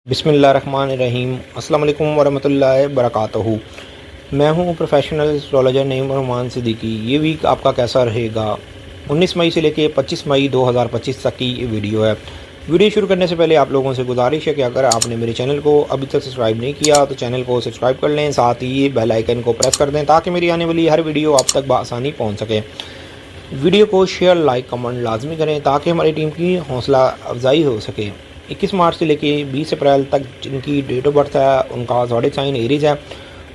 बिस्मिल्लाहिर्रहमानिर्रहीम। अस्सलाम वालेकुम वरहमतुल्लाहि वबरकातुहू। मैं हूं प्रोफेशनल एस्ट्रोलॉजर नईम रहमान सिद्दीकी। ये वीक आपका कैसा रहेगा? 19 मई से लेके 25 मई 2025 तक की ये वीडियो है। वीडियो शुरू करने से पहले आप लोगों से गुजारिश है कि अगर आपने मेरे चैनल को अभी तक सब्सक्राइब नहीं किया तो चैनल को सब्सक्राइब कर लें, साथ ही बेल आइकन को प्रेस कर दें ताकि मेरी आने वाली हर वीडियो आप तक बआसानी पहुँच सके। वीडियो को शेयर, लाइक, कमेंट लाजमी करें ताकि हमारी टीम की हौसला अफजाई हो सके। 21 मार्च से लेके 20 अप्रैल तक जिनकी डेट ऑफ बर्थ है उनका ज़ोडिएक साइन एरीज है,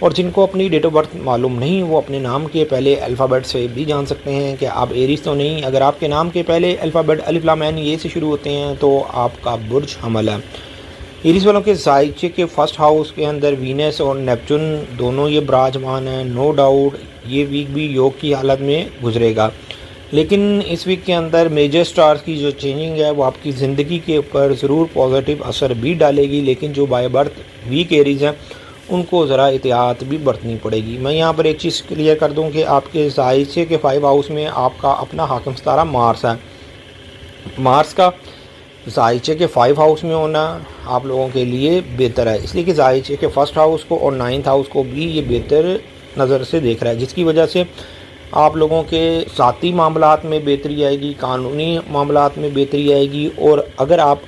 और जिनको अपनी डेट ऑफ बर्थ मालूम नहीं वो अपने नाम के पहले अल्फ़ाबेट से भी जान सकते हैं कि आप एरीज तो नहीं। अगर आपके नाम के पहले अल्फ़ाबेट अलिफ लाम ऐन ये से शुरू होते हैं तो आपका बुर्ज हमल है। एरीज वालों के ज़ाइचे के फर्स्ट हाउस के अंदर वीनस और नेपच्यून दोनों ये विराजमान हैं। नो डाउट ये वीक भी योग की हालत में गुजरेगा, लेकिन इस वीक के अंदर मेजर स्टार्स की जो चेंजिंग है वो आपकी ज़िंदगी के ऊपर ज़रूर पॉजिटिव असर भी डालेगी, लेकिन जो बाय बर्थ वीक एरीज हैं उनको ज़रा एहतियात भी बरतनी पड़ेगी। मैं यहाँ पर एक चीज़ क्लियर कर दूँ कि आपके ज़ाइचे के 5 हाउस में आपका अपना हाकिम सितारा मार्स है। मार्स का ज़ाइचे के 5 हाउस में होना आप लोगों के लिए बेहतर है, इसलिए कि ज़ाइचे के फर्स्ट हाउस को और 9th हाउस को भी ये बेहतर नज़र से देख रहा है, जिसकी वजह से आप लोगों के ज़ाती मामलात में बेहतरी आएगी, कानूनी मामलात में बेहतरी आएगी। और अगर आप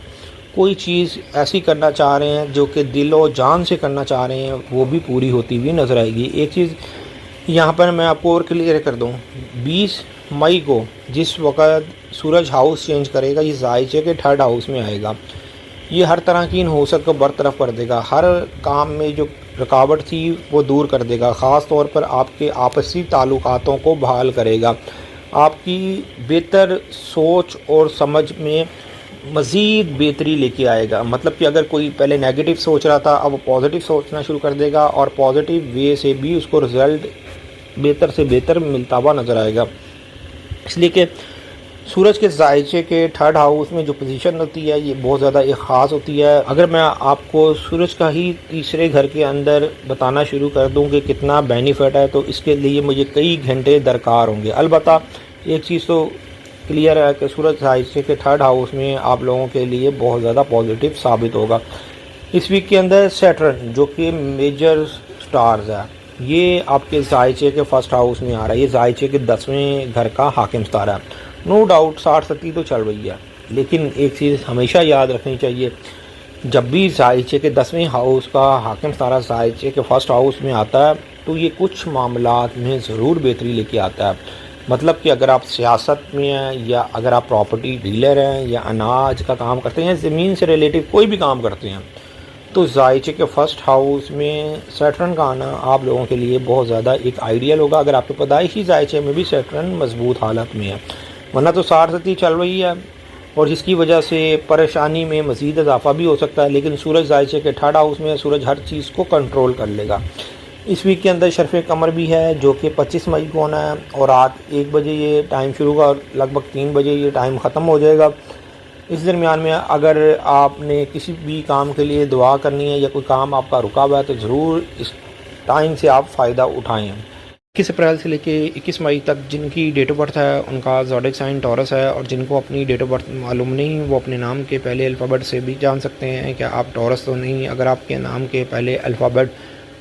कोई चीज़ ऐसी करना चाह रहे हैं जो कि दिल और जान से करना चाह रहे हैं वो भी पूरी होती हुई नज़र आएगी। एक चीज़ यहाँ पर मैं आपको और क्लियर कर दूँ, 20 मई को जिस वक़्त सूरज हाउस चेंज करेगा ये ज़ाइचे के 3rd हाउस में आएगा। ये हर तरह की नहुसत को बरतरफ कर देगा, हर काम में जो रुकावट थी वो दूर कर देगा, ख़ास तौर पर आपके आपसी ताल्लुकातों को बहाल करेगा, आपकी बेहतर सोच और समझ में मज़ीद बेहतरी लेके आएगा। मतलब कि अगर कोई पहले नेगेटिव सोच रहा था अब वो पॉजिटिव सोचना शुरू कर देगा, और पॉजिटिव वे से भी उसको रिज़ल्ट बेहतर से बेहतर मिलता हुआ नज़र आएगा। इसलिए कि सूरज के ज़ाइचे के 3rd हाउस में जो पोजीशन होती है ये बहुत ज़्यादा एक ख़ास होती है। अगर मैं आपको सूरज का ही तीसरे घर के अंदर बताना शुरू कर दूं कि कितना बेनिफिट है तो इसके लिए मुझे कई घंटे दरकार होंगे। अलबत्ता एक चीज़ तो क्लियर है कि सूरज ज़ाइचे के 3rd हाउस में आप लोगों के लिए बहुत ज़्यादा पॉजिटिव साबित होगा। इस वीक के अंदर सैटर्न जो कि मेजर स्टार्स है ये आपके ज़ाइचे के 1st हाउस में आ रहा है। ये ज़ाइचे के 10वें घर का हाकिम सितारा है। नो डाउट 60-70 तो चल रही है, लेकिन एक चीज़ हमेशा याद रखनी चाहिए, जब भी ज़ाइचे के 10वें हाउस का हाकिम सितारा ज़ाइचे के 1st हाउस में आता है तो ये कुछ मामलात में ज़रूर बेहतरी लेके आता है। मतलब कि अगर आप सियासत में हैं या अगर आप प्रॉपर्टी डीलर हैं या अनाज का काम करते हैं, ज़मीन से रिलेटिव कोई भी काम करते हैं, तो ज़ाइचे के 1st हाउस में सैटर्न का आना आप लोगों के लिए बहुत ज़्यादा एक आइडियल होगा। अगर आपके पैदाइशी ज़ाइचे में भी सैटर्न मजबूत हालत में है, वरना तो 60-70 चल रही है और जिसकी वजह से परेशानी में मज़ीद इजाफा भी हो सकता है। लेकिन सूरज ज़ाइचे के 3rd हाउस में सूरज हर चीज़ को कंट्रोल कर लेगा। इस वीक के अंदर शर्फ़ कमर भी है जो कि 25 मई को होना है, और रात 1 बजे ये टाइम शुरू होगा और लगभग 3 बजे ये टाइम ख़त्म हो जाएगा। इस दरमियान में अगर आपने किसी भी काम के लिए दुआ करनी है या कोई काम आपका रुका हुआ है तो ज़रूर इस टाइम से आप फ़ायदा उठाएँ। 21 अप्रैल से लेके 21 मई तक जिनकी डेट ऑफ बर्थ है उनका ज़ोडिएक साइन टॉरस है, और जिनको अपनी डेट ऑफ बर्थ मालूम नहीं वो अपने नाम के पहले अल्फ़ाबेट से भी जान सकते हैं कि आप टॉरस तो नहीं। अगर आपके नाम के पहले अल्फ़ाबेट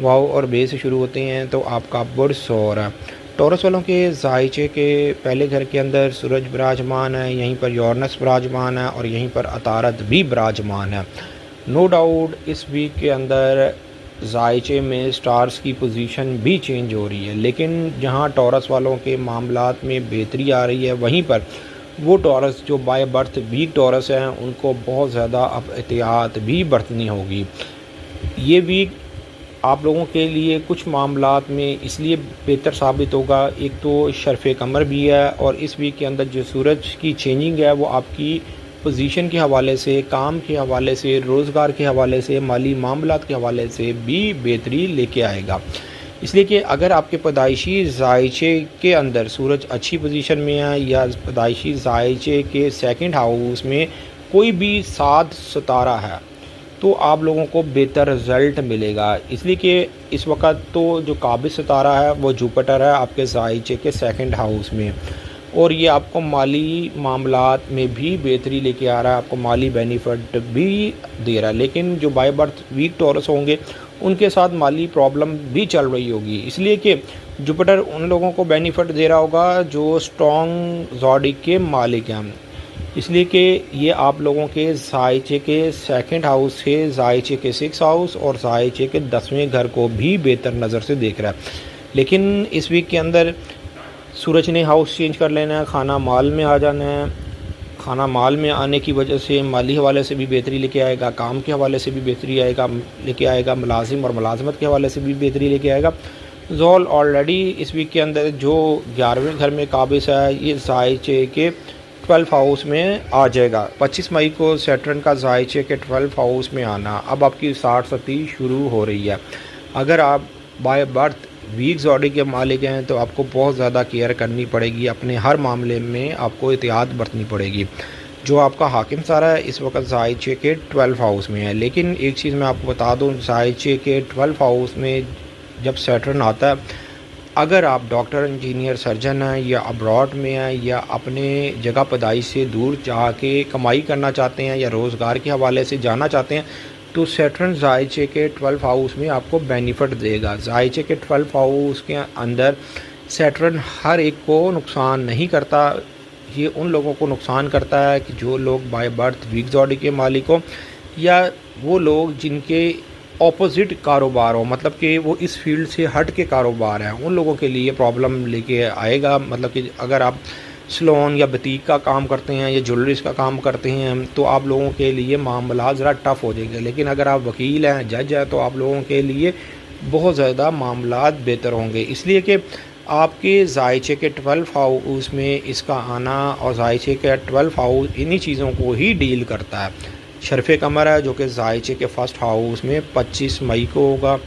वाव और बे से शुरू होते हैं तो आपका बुर्ज सौर है। टॉरस वालों के ज़ाइचे के पहले घर के अंदर सूरज विराजमान है, यहीं पर यूरेनस विराजमान है और यहीं पर अतारत भी विराजमान है। नो डाउट इस वीक के अंदर ज़ाइचे में स्टार्स की पोजीशन भी चेंज हो रही है, लेकिन जहां टॉरस वालों के मामलात में बेहतरी आ रही है वहीं पर वो टॉरस जो बाय बर्थ वीक टॉरस हैं उनको बहुत ज़्यादा अब एहतियात भी बरतनी होगी। ये वीक आप लोगों के लिए कुछ मामलात में इसलिए बेहतर साबित होगा, एक तो शर्फ़ कमर भी है, और इस वीक के अंदर जो सूरज की चेंजिंग है वो आपकी पोजीशन के हवाले से, काम के हवाले से, रोज़गार के हवाले से, माली मामलात के हवाले से भी बेहतरी लेके आएगा। इसलिए कि अगर आपके पैदाइशी ज़ाइचे के अंदर सूरज अच्छी पोजीशन में है या पैदाइशी ज़ाइचे के 2nd हाउस में कोई भी 7 सितारा है तो आप लोगों को बेहतर रिज़ल्ट मिलेगा। इसलिए कि इस वक्त तो जो काबिज़ सितारा है वो जुपिटर है आपके ज़ाइचे के 2nd हाउस में, और ये आपको माली मामलात में भी बेहतरी लेके आ रहा है, आपको माली बेनिफिट भी दे रहा है। लेकिन जो बाय बर्थ वीक टॉरस होंगे उनके साथ माली प्रॉब्लम भी चल रही होगी, इसलिए कि जुपिटर उन लोगों को बेनिफिट दे रहा होगा जो स्ट्रॉन्ग ज़ोडिक के मालिक हैं, इसलिए कि ये आप लोगों के ज़ायचे के सेकंड हाउस से ज़ायचे के 6 हाउस और ज़ायचे के 10वें घर को भी बेहतर नज़र से देख रहा है। लेकिन इस वीक के अंदर सूरज ने हाउस चेंज कर लेना है, खाना माल में आ जाना है। खाना माल में आने की वजह से माली हवाले से भी बेहतरी लेके आएगा, काम के हवाले से भी बेहतरी लेके आएगा, मुलाजिम और मुलाजमत के हवाले से भी बेहतरी लेके आएगा। ज़ोल ऑलरेडी इस वीक के अंदर जो 11वें घर में काबिज़ है, ये ज़ायचे के 12 हाउस में आ जाएगा। 25 मई को सैटर्न का ज़ायचे के 12 हाउस में आना, अब आपकी 60 सती शुरू हो रही है। अगर आप बाय बर्थ वीक ज़ोडिक के मालिक हैं तो आपको बहुत ज़्यादा केयर करनी पड़ेगी, अपने हर मामले में आपको एहतियात बरतनी पड़ेगी। जो आपका हाकिम सारा है इस वक्त ज़ायचे के 12 हाउस में है। लेकिन एक चीज़ मैं आपको बता दूं, ज़ायचे के 12 हाउस में जब सैटर्न आता है, अगर आप डॉक्टर, इंजीनियर, सर्जन हैं या अब्रॉड में हैं या अपने जगह पैदाइश से दूर जाके कमाई करना चाहते हैं या रोज़गार के हवाले से जाना चाहते हैं, तो सैटर्न ज़ायचे के 12 हाउस में आपको बेनिफिट देगा। ज़ायचे के 12 हाउस के अंदर सैटर्न हर एक को नुकसान नहीं करता, ये उन लोगों को नुकसान करता है कि जो लोग बाय बर्थ वीक ज़ोडिक के मालिक हो या वो लोग जिनके ऑपोजिट कारोबार हो, मतलब कि वो इस फील्ड से हट के कारोबार हैं, उन लोगों के लिए प्रॉब्लम लेके आएगा। मतलब कि अगर आप सलोन या बुटीक का काम करते हैं या ज्वेलरीज का काम करते हैं तो आप लोगों के लिए मामला ज़रा टफ़ हो जाएगा। लेकिन अगर आप वकील हैं, जज हैं, तो आप लोगों के लिए बहुत ज़्यादा मामला बेहतर होंगे, इसलिए कि आपके ज़ायचे के 12 हाउस में इसका आना और ज़ायचे के 12 हाउस इन्हीं चीज़ों को ही डील करता है। शरफ़ कमर है जो कि ज़ायचे के फर्स्ट हाउस में 25 मई को होगा।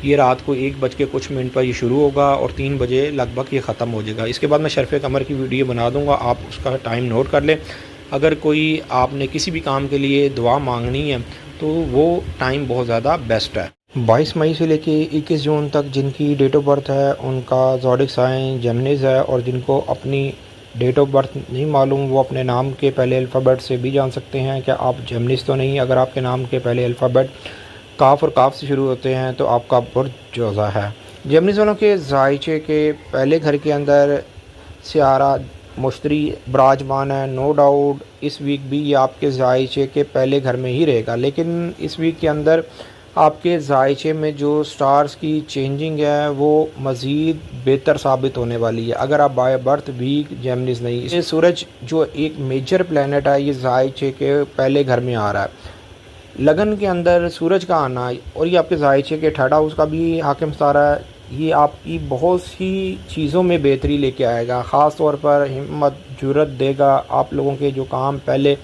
ये रात को 1 बज के कुछ मिनट पर ये शुरू होगा और 3 बजे लगभग ये ख़त्म हो जाएगा। इसके बाद मैं शरफ़ कमर की वीडियो बना दूंगा, आप उसका टाइम नोट कर लें। अगर कोई आपने किसी भी काम के लिए दुआ मांगनी है तो वो टाइम बहुत ज़्यादा बेस्ट है। 22 मई से लेके 21 जून तक जिनकी डेट ऑफ बर्थ है उनका ज़ोडिक साइन जेमिनीज़ है, और जिनको अपनी डेट ऑफ बर्थ नहीं मालूम वो अपने नाम के पहले अल्फ़ाबेट से भी जान सकते हैं कि आप जेमिनीज़ तो नहीं। अगर आपके नाम के पहले अल्फ़ाबेट काफ और काफ से शुरू होते हैं तो आपका बुर्ज जोज़ा है। जेमिनीज़ वालों के ज़ायचे के पहले घर के अंदर सियारा मुश्तरी बराजमान है। नो डाउट इस वीक भी ये आपके ज़ायचे के पहले घर में ही रहेगा, लेकिन इस वीक के अंदर आपके ज़ायचे में जो स्टार्स की चेंजिंग है वो मज़ीद बेहतर साबित होने वाली है। अगर आप बाय बर्थ वीक जेमिनीज़ नहीं, ये सूरज जो एक मेजर प्लैनेट है ये ज़ायचे के पहले घर में आ रहा है। लगन के अंदर सूरज का आना और ये आपके ज़ायचे के 3rd हाउस का भी हाकिम सारा है, ये आपकी बहुत सी चीज़ों में बेहतरी लेके आएगा। ख़ास तौर पर हिम्मत जुर्रत देगा। आप लोगों के जो काम पहले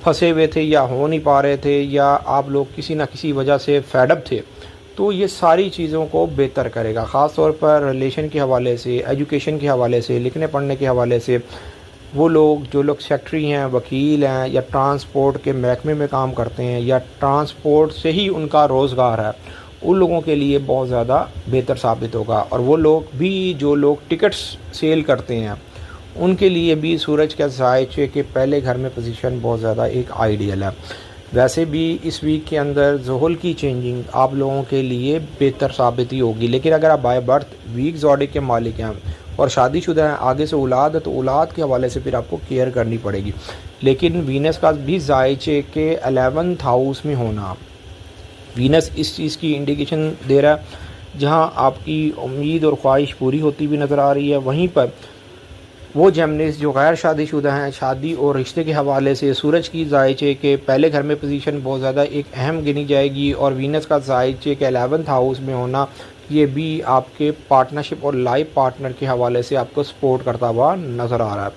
फंसे हुए थे या हो नहीं पा रहे थे या आप लोग किसी न किसी वजह से फेडअप थे, तो ये सारी चीज़ों को बेहतर करेगा। ख़ास तौर पर रिलेशन के हवाले से, एजुकेशन के हवाले से, लिखने पढ़ने के हवाले से। वो लोग जो लोग सेक्रेटरी हैं, वकील हैं या ट्रांसपोर्ट के महकमे में काम करते हैं या ट्रांसपोर्ट से ही उनका रोज़गार है, उन लोगों के लिए बहुत ज़्यादा बेहतर साबित होगा। और वो लोग भी जो लोग टिकट्स सेल करते हैं उनके लिए भी सूरज के ज़ायचे के पहले घर में पोजीशन बहुत ज़्यादा एक आइडियल है। वैसे भी इस वीक के अंदर ज़ोहल की चेंजिंग आप लोगों के लिए बेहतर साबित ही होगी। लेकिन अगर आप बाय बर्थ वीक ज़ोडिक के मालिक हैं और शादीशुदा हैं, आगे से औलाद है, तो औलाद के हवाले से फिर आपको केयर करनी पड़ेगी। लेकिन वीनस का भी ज़ायचे के 11th हाउस में होना, वीनस इस चीज़ की इंडिकेशन दे रहा है जहां आपकी उम्मीद और ख्वाहिश पूरी होती हुई नज़र आ रही है, वहीं पर वो जेमिनीज़ जो गैर शादीशुदा हैं, शादी और रिश्ते के हवाले से सूरज की ज़ायचे के पहले घर में पोजीशन बहुत ज़्यादा एक अहम गिनी जाएगी। और वीनस का ज़ायचे के 11th हाउस में होना ये भी आपके पार्टनरशिप और लाइफ पार्टनर के हवाले से आपको सपोर्ट करता हुआ नज़र आ रहा है।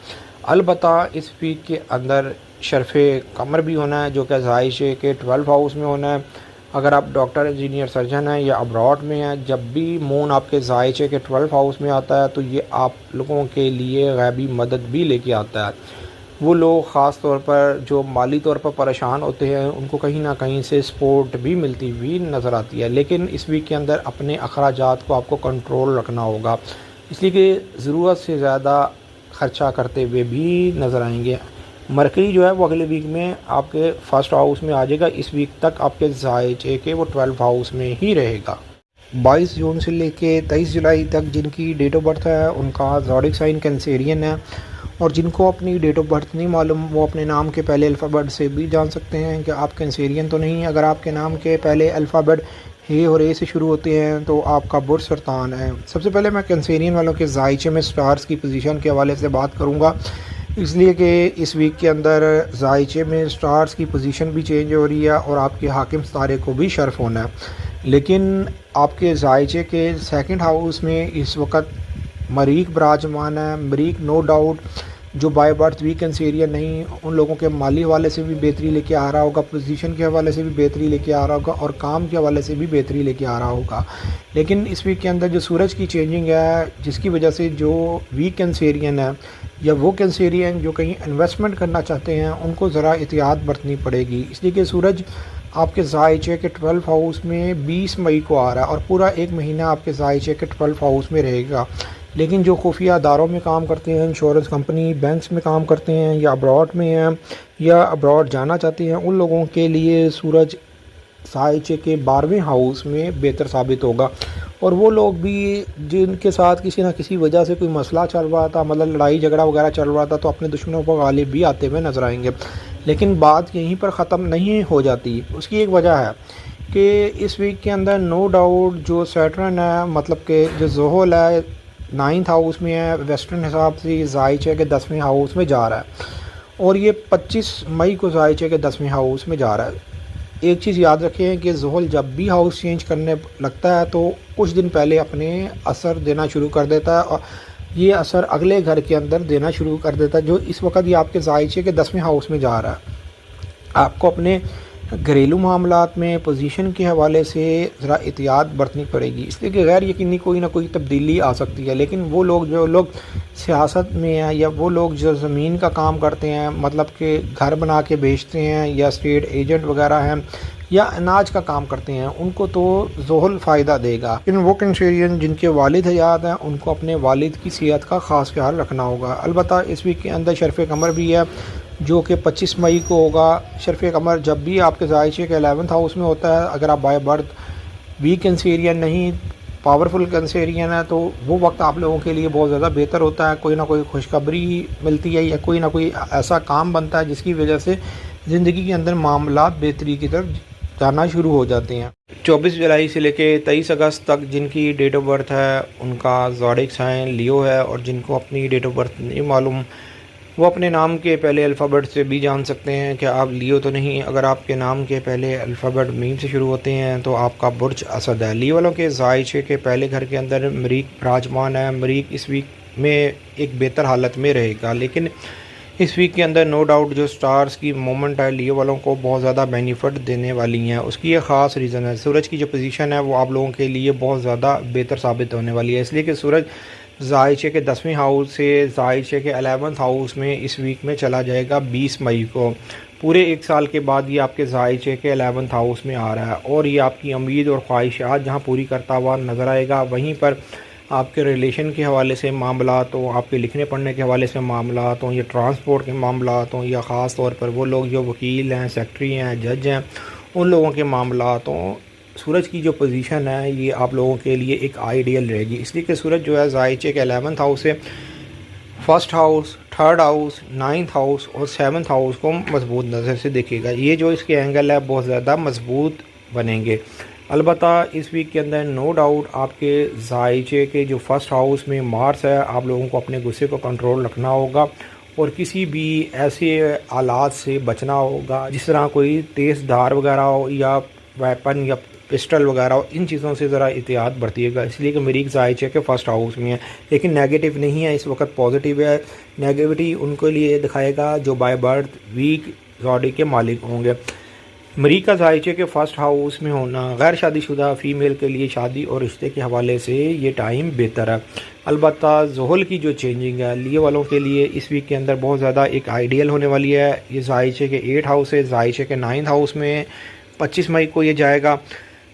अलबत्ता इस वीक के अंदर शरफ़ कमर भी होना है जो कि ज़ायचे के 12 हाउस में होना है। अगर आप डॉक्टर, इंजीनियर, सर्जन हैं या अब्रॉड में हैं, जब भी मून आपके ज़ायचे के 12 हाउस में आता है तो ये आप लोगों के लिए गैबी मदद भी लेके आता है। वो लोग ख़ास तौर पर जो माली तौर पर परेशान होते हैं उनको कहीं ना कहीं से सपोर्ट भी मिलती हुई नज़र आती है। लेकिन इस वीक के अंदर अपने अखराजात को आपको कंट्रोल रखना होगा, इसलिए कि ज़रूरत से ज़्यादा खर्चा करते हुए भी नज़र आएंगे। मरकरी जो है वो अगले वीक में आपके फर्स्ट हाउस में आ जाएगा। इस वीक तक आपके ज़ायचे के वो 12th हाउस में ही रहेगा। 22 जून से लेके 23 जुलाई तक जिनकी डेट ऑफ बर्थ है उनका ज़ोडिक साइन कैंसेरियन है। और जिनको अपनी डेट ऑफ बर्थ नहीं मालूम वो अपने नाम के पहले अल्फ़ाबेट से भी जान सकते हैं कि आप कैंसेरियन तो नहीं। अगर आपके नाम के पहले अल्फ़ाबेट हे और ए से शुरू होते हैं तो आपका बुर्ज सरतान है। सबसे पहले मैं कैंसेरियन वालों के ज़ायचे में स्टार्स की पोजीशन के हवाले से बात करूंगा, इसलिए कि इस वीक के अंदर ज़ायचे में स्टार्स की पोजीशन भी चेंज हो रही है और आपके हाकिम सितारे को भी शर्फ होना है। लेकिन आपके ज़ायचे के सेकंड हाउस में इस वक्त मरीख विराजमान है। मरीख नो डाउट जो बाय बर्थ वीक कैंसेरियन नहीं, उन लोगों के माली हवाले से भी बेहतरी लेके आ रहा होगा, पोजीशन के हवाले से भी बेहतरी लेके आ रहा होगा और काम के हवाले से भी बेहतरी लेके आ रहा होगा। लेकिन इस वीक के अंदर जो सूरज की चेंजिंग है जिसकी वजह से जो वीक कैंसेरियन है या वो कैंसेरियन जो कहीं इन्वेस्टमेंट करना चाहते हैं उनको ज़रा एहतियात बरतनी पड़ेगी, इसलिए कि सूरज आपके ज़ायचे के 12th हाउस में 20 मई को आ रहा है और पूरा एक महीना आपके ज़ायचे के 12th हाउस में रहेगा। लेकिन जो खुफिया अदारों में काम करते हैं, इंश्योरेंस कंपनी, बैंक्स में काम करते हैं या अब्रॉड में हैं या अब्रॉड जाना चाहते हैं, उन लोगों के लिए सूरज ज़ायचे के 12वें हाउस में बेहतर साबित होगा। और वो लोग भी जिनके साथ किसी न किसी वजह से कोई मसला चल रहा था, मतलब लड़ाई झगड़ा वगैरह चल रहा था, तो अपने दुश्मनों पर गालिब भी आते हुए नज़र आएंगे। लेकिन बात यहीं पर ख़त्म नहीं हो जाती। उसकी एक वजह है कि इस वीक के अंदर नो डाउट जो सैटर्न है, मतलब कि जो ज़ोहल है 9th हाउस में है, वेस्टर्न हिसाब से ज़ायचे के 10वें हाउस में जा रहा है और ये 25 मई को ज़ायचे के 10वें हाउस में जा रहा है। एक चीज़ याद रखें कि ज़ोहल जब भी हाउस चेंज करने लगता है तो कुछ दिन पहले अपने असर देना शुरू कर देता है और ये असर अगले घर के अंदर देना शुरू कर देता है, जो इस वक्त ये आपके ज़ायचे के 10वें हाउस में जा रहा है। आपको अपने घरेलू मामलात में पोजीशन के हवाले से ज़रा एहतियात बरतनी पड़ेगी, इसलिए कि गैर यकीनी कोई ना कोई तब्दीली आ सकती है। लेकिन वो लोग जो लोग सियासत में हैं या वो लोग जो ज़मीन का काम करते हैं, मतलब कि घर बना के बेचते हैं या स्टेट एजेंट वगैरह हैं या अनाज का काम करते हैं, उनको तो ज़ोहल फ़ायदा देगा। लेकिन वो कैंसेरियन जिनके वालिद हयात हैं उनको अपने वालिद की सेहत का ख़ास ख्याल रखना होगा। अलबत्ता इस वीक के अंदर शर्फ़ कमर भी है जो कि 25 मई को होगा। शर्फ़ कमर जब भी आपके ज़ायचे के 11th हाउस में होता है, अगर आप बाय बर्थ वीक कैंसेरियन नहीं पावरफुल कैंसेरियन है, तो वो वक्त आप लोगों के लिए बहुत ज़्यादा बेहतर होता है। कोई ना कोई खुशखबरी मिलती है या कोई ना कोई ऐसा काम बनता है जिसकी वजह से ज़िंदगी के अंदर मामलात बेहतरी की तरफ जाना शुरू हो जाते हैं। 24 जुलाई से लेके 23 अगस्त तक जिनकी डेट ऑफ बर्थ है उनका ज़ोडिक साइन लियो है और जिनको अपनी डेट ऑफ बर्थ नहीं मालूम वो अपने नाम के पहले अल्फ़ाबेट से भी जान सकते हैं कि आप लियो तो नहीं। अगर आपके नाम के पहले अल्फ़ाबेट मीम से शुरू होते हैं तो आपका बुर्ज असद है। लियो वालों के ज़ायचे के पहले घर के अंदर मरीख विराजमान है। मरीख इस वीक में एक बेहतर हालत में रहेगा, लेकिन इस वीक के अंदर नो डाउट जो स्टार्स की मोमेंट है लियो वालों को बहुत ज़्यादा बेनिफिट देने वाली हैं। उसकी एक ख़ास रीज़न है सूरज की जो पोजीशन है वो आप लोगों के लिए बहुत ज़्यादा बेहतर साबित होने वाली है, इसलिए कि सूरज ज़ायचे के 10वें हाउस से ज़ायचे के 11th हाउस में इस वीक में चला जाएगा 20 मई को। पूरे एक साल के बाद ये आपके ज़ायचे के 11th हाउस में आ रहा है और ये आपकी उम्मीद और ख्वाहिशात जहाँ पूरी करता हुआ नज़र आएगा। वहीं पर आपके रिलेशन के हवाले से मामलात हों, आपके लिखने पढ़ने के हवाले से मामलात हों या ट्रांसपोर्ट के मामलात हों या ख़ास तौर पर वो लोग जो वकील हैं, सेक्रेटरी हैं, जज हैं, उन लोगों के मामलात हों, सूरज की जो पोजीशन है ये आप लोगों के लिए एक आइडियल रहेगी। इसलिए कि सूरज जो है ज़ायचे के 11th हाउस से 1st house, 3rd house, 9th house और 7th हाउस को मजबूत नज़र से देखेगा। ये जो इसके एंगल है बहुत ज़्यादा मजबूत बनेंगे। अलबत्ता इस वीक के अंदर नो डाउट आपके ज़ायचे के जो 1st हाउस में मार्स है, आप लोगों को अपने गुस्से को कंट्रोल रखना होगा और किसी भी ऐसे हालात से बचना होगा जिस तरह कोई तेज़ धार वगैरह हो या वेपन या पिस्टल वगैरह हो, इन चीज़ों से ज़रा एहतियात बरतिएगा। इसलिए कि मरीख ज़ायचे के 1st हाउस में है, लेकिन नेगेटिव नहीं है, इस वक्त पॉजिटिव है। नेगेटिविटी उनको लिए दिखाएगा जो बाय बर्थ वीक ज़ोडिक के मालिक होंगे। मरीख का ज़ायचे के 1st हाउस में होना गैर शादीशुदा फ़ीमेल के लिए शादी और रिश्ते के हवाले से ये टाइम बेहतर है। अलबत्ता ज़ोहल की जो चेंजिंग है लियो वालों के लिए इस वीक के अंदर बहुत ज़्यादा एक आइडियल होने वाली है। ये ज़ायचे के 8th हाउस है, ज़ायचे के 9th हाउस में 25 मई को ये जाएगा।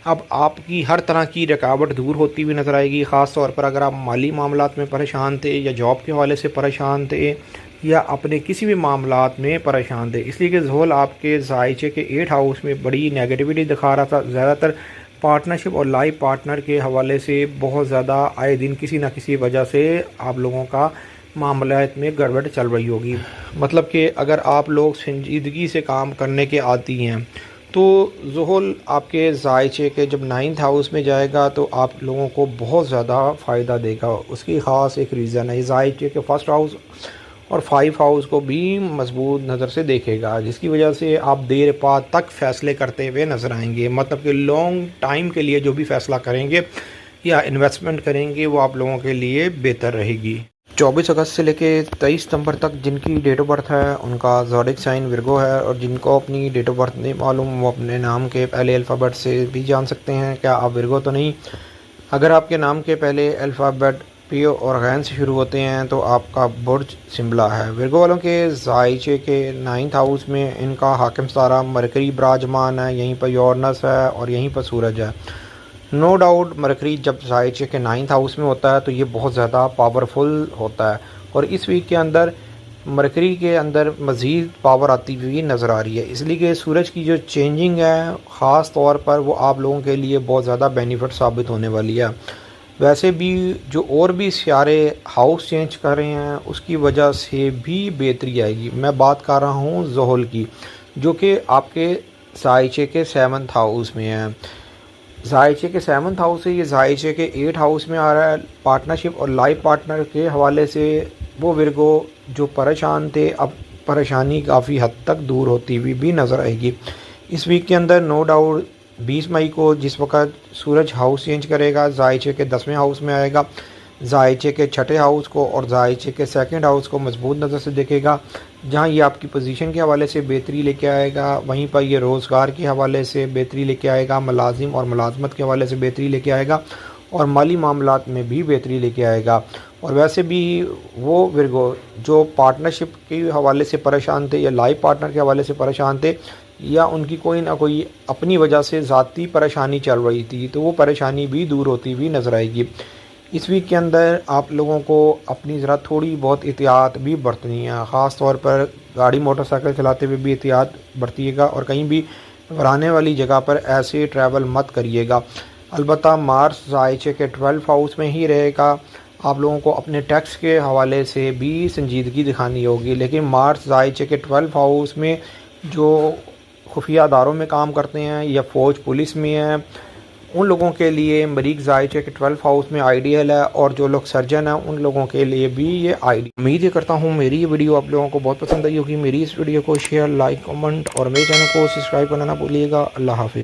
अब आपकी हर तरह की रुकावट दूर होती हुई नज़र आएगी। ख़ास तौर पर अगर आप माली मामलात में परेशान थे या जॉब के हवाले से परेशान थे या अपने किसी भी मामलात में परेशान थे, इसलिए कि ज़ोहल आपके ज़ायचे के 8 हाउस में बड़ी नेगेटिविटी दिखा रहा था। ज़्यादातर पार्टनरशिप और लाइफ पार्टनर के हवाले से बहुत ज़्यादा आए दिन किसी न किसी वजह से आप लोगों का मामलात में गड़बड़ चल रही होगी। मतलब कि अगर आप लोग संजीदगी से काम करने के आदी हैं तो ज़ोहल आपके ज़ायचे के जब 9th हाउस में जाएगा तो आप लोगों को बहुत ज़्यादा फ़ायदा देगा। उसकी ख़ास एक रीज़न है, ज़ायचे के 1st हाउस और 5 हाउस को भी मजबूत नज़र से देखेगा, जिसकी वजह से आप देर बाद तक फ़ैसले करते हुए नज़र आएंगे। मतलब कि लॉन्ग टाइम के लिए जो भी फ़ैसला करेंगे या इन्वेस्टमेंट करेंगे वो आप लोगों के लिए बेहतर रहेगी। 24 अगस्त से लेके 23 सितंबर तक जिनकी डेट ऑफ बर्थ है उनका ज़ोडिक साइन विर्गो है, और जिनको अपनी डेट ऑफ बर्थ नहीं मालूम वो अपने नाम के पहले अल्फ़ाबेट से भी जान सकते हैं। क्या आप विर्गो तो नहीं? अगर आपके नाम के पहले अल्फ़ाबेट पी और गैन से शुरू होते हैं तो आपका बुर्ज सिम्बला है। विर्गो वालों के ज़ायचे के 9th हाउस में इनका हाकिम सितारा मरकरी विराजमान है, यहीं पर यूरेनस है और यहीं पर सूरज है। नो डाउट मरकरी जब ज़ायचे के 9th हाउस में होता है तो ये बहुत ज़्यादा पावरफुल होता है, और इस वीक के अंदर मरकरी के अंदर मज़ीद पावर आती हुई नज़र आ रही है। इसलिए कि सूरज की जो चेंजिंग है ख़ास तौर पर वो आप लोगों के लिए बहुत ज़्यादा बेनिफिट साबित होने वाली है। वैसे भी जो और भी सियारे हाउस चेंज कर रहे हैं उसकी वजह से भी बेहतरी आएगी। मैं बात कर रहा हूँ ज़ोहल की, जो कि आपके ज़ायचे के 7th हाउस में है। ज़ायचे के 7th हाउस से ये ज़ायचे के 8 हाउस में आ रहा है। पार्टनरशिप और लाइफ पार्टनर के हवाले से वो विर्गो जो परेशान थे अब परेशानी काफ़ी हद तक दूर होती हुई भी नज़र आएगी। इस वीक के अंदर नो डाउट 20 मई को जिस वक्त सूरज हाउस चेंज करेगा, ज़ायचे के 10वें हाउस में आएगा, ज़ायचे के 6ठे हाउस को और ज़ायचे के 2nd हाउस को मजबूत नज़र से देखेगा। जहां ये आपकी पोजीशन के हवाले से बेहतरी लेके आएगा, वहीं पर ये रोज़गार के हवाले से बेहतरी लेके आएगा, मुलाजिम और मुलाजमत के हवाले से बेहतरी लेके आएगा और माली मामलात में भी बेहतरी लेके आएगा। और वैसे भी वो विर्गो जो पार्टनरशिप के हवाले से परेशान थे या लाइफ पार्टनर के हवाले से परेशान थे या उनकी कोई ना कोई अपनी वजह से ज़ाती परेशानी चल रही थी, तो वो परेशानी भी दूर होती हुई नज़र आएगी। इस वीक के अंदर आप लोगों को अपनी ज़रा थोड़ी बहुत एहतियात भी बरतनी है। ख़ास तौर पर गाड़ी मोटरसाइकिल चलाते हुए भी एहतियात बरतिएगा और कहीं भी घबराने वाली जगह पर ऐसे ट्रैवल मत करिएगा। अलबत्ता मार्स ज़ायचे के 12 हाउस में ही रहेगा। आप लोगों को अपने टैक्स के हवाले से भी संजीदगी दिखानी होगी, लेकिन मार्स ज़ायचे के 12 हाउस में जो खुफिया अदारों में काम करते हैं या फ़ौज पुलिस में हैं उन लोगों के लिए मरीक ज़ायचे के 12 हाउस में आइडियल है, और जो लोग सर्जन हैं उन लोगों के लिए भी ये आइडियल। उम्मीद ये करता हूँ मेरी ये वीडियो आप लोगों को बहुत पसंद आई होगी। मेरी इस वीडियो को शेयर, लाइक, कमेंट और मेरे चैनल को सब्सक्राइब करना ना भूलिएगा। अल्लाह हाफिज़।